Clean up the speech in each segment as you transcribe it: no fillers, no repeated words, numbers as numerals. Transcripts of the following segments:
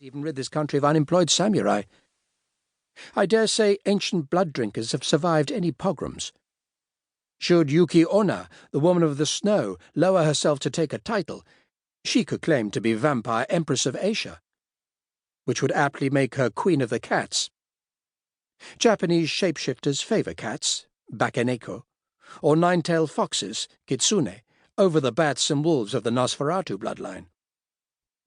Even rid this country of unemployed samurai. I dare say ancient blood drinkers have survived any pogroms. Should Yuki Onna, the woman of the snow, lower herself to take a title, she could claim to be Vampire Empress of Asia, which would aptly make her Queen of the Cats. Japanese shapeshifters favor cats, bakeneko, or nine-tailed foxes, kitsune, over the bats and wolves of the Nosferatu bloodline.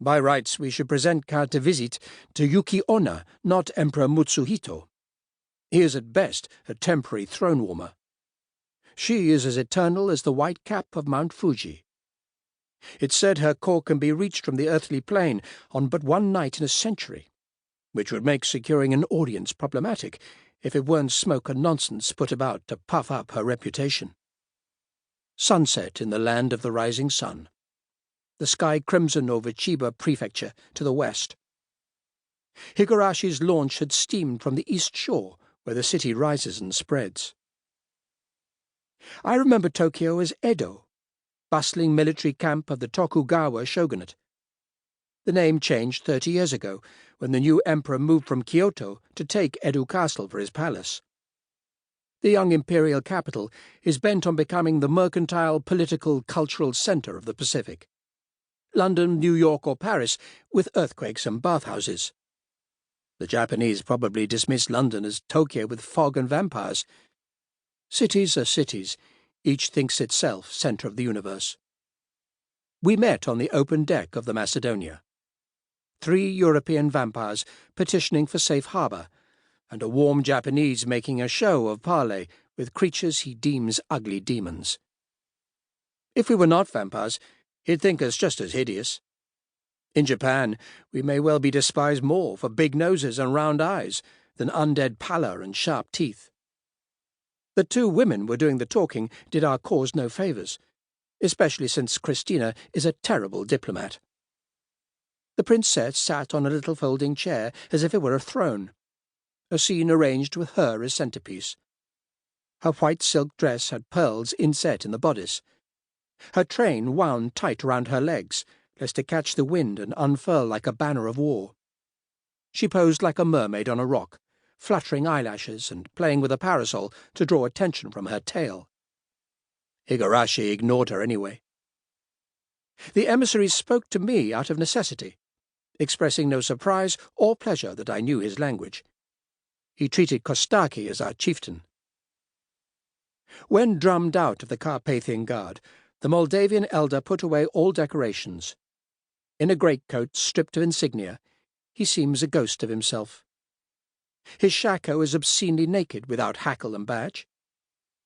By rights, we should present carte visite to Yuki Onna, not Emperor Mutsuhito. He is at best a temporary throne-warmer. She is as eternal as the white cap of Mount Fuji. It's said her core can be reached from the earthly plane on but one night in a century, which would make securing an audience problematic if it weren't smoke and nonsense put about to puff up her reputation. Sunset in the land of the rising sun. The sky crimson over Chiba Prefecture to the west. Higarashi's launch had steamed from the east shore, where the city rises and spreads. I remember Tokyo as Edo, bustling military camp of the Tokugawa shogunate. The name changed 30 years ago, when the new emperor moved from Kyoto to take Edo Castle for his palace. The young imperial capital is bent on becoming the mercantile, political, cultural centre of the Pacific. London, New York, or Paris, with earthquakes and bathhouses. The Japanese probably dismiss London as Tokyo with fog and vampires. Cities are cities, each thinks itself centre of the universe. We met on the open deck of the Macedonia. 3 European vampires petitioning for safe harbour, and a warm Japanese making a show of parley with creatures he deems ugly demons. If we were not vampires, he'd think us just as hideous. In Japan, we may well be despised more for big noses and round eyes than undead pallor and sharp teeth. The 2 women were doing the talking did our cause no favours, especially since Christina is a terrible diplomat. The princess sat on a little folding chair as if it were a throne, a scene arranged with her as centrepiece. Her white silk dress had pearls inset in the bodice. Her train wound tight round her legs, lest it catch the wind and unfurl like a banner of war. She posed like a mermaid on a rock, fluttering eyelashes and playing with a parasol to draw attention from her tail. Higurashi ignored her anyway. The emissary spoke to me out of necessity, expressing no surprise or pleasure that I knew his language. He treated Kostaki as our chieftain. When drummed out of the Carpathian Guard, the Moldavian elder put away all decorations. In a greatcoat stripped of insignia, he seems a ghost of himself. His shako is obscenely naked without hackle and badge.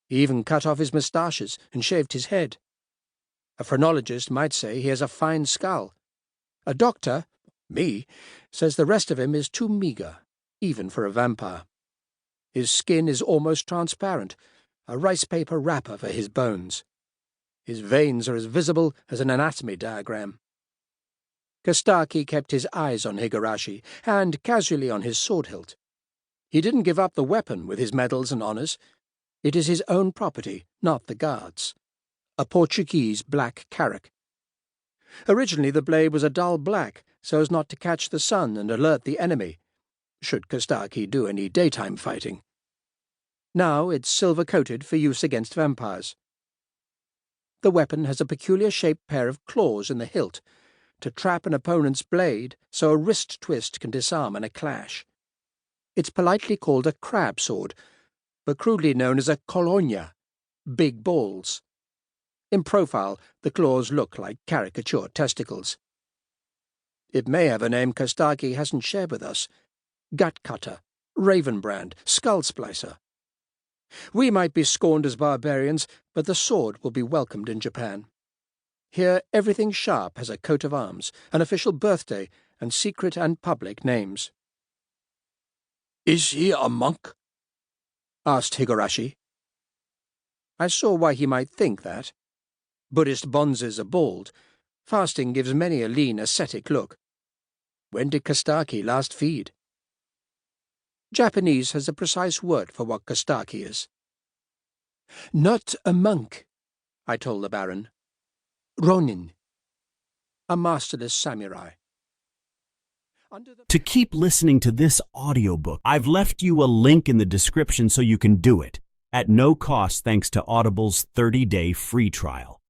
He even cut off his moustaches and shaved his head. A phrenologist might say he has a fine skull. A doctor, me, says the rest of him is too meagre, even for a vampire. His skin is almost transparent, a rice paper wrapper for his bones. His veins are as visible as an anatomy diagram. Kostaki kept his eyes on Higurashi, hand casually on his sword hilt. He didn't give up the weapon with his medals and honours. It is his own property, not the guard's. A Portuguese black carrack. Originally the blade was a dull black, so as not to catch the sun and alert the enemy, should Kostaki do any daytime fighting. Now it's silver-coated for use against vampires. The weapon has a peculiar-shaped pair of claws in the hilt, to trap an opponent's blade so a wrist twist can disarm in a clash. It's politely called a crab sword, but crudely known as a colonia, big balls. In profile, the claws look like caricature testicles. It may have a name Kostaki hasn't shared with us: gut cutter, raven brand, skull splicer. We might be scorned as barbarians, but the sword will be welcomed in Japan. Here everything sharp has a coat of arms, an official birthday, and secret and public names. "Is he a monk?" asked Higurashi. I saw why he might think that. Buddhist bonzes are bald. Fasting gives many a lean, ascetic look. When did Kostaki last feed? Japanese has a precise word for what Kostaki is. "Not a monk," I told the Baron. "Ronin. A masterless samurai." To keep listening to this audiobook, I've left you a link in the description so you can do it, at no cost thanks to Audible's 30-day free trial.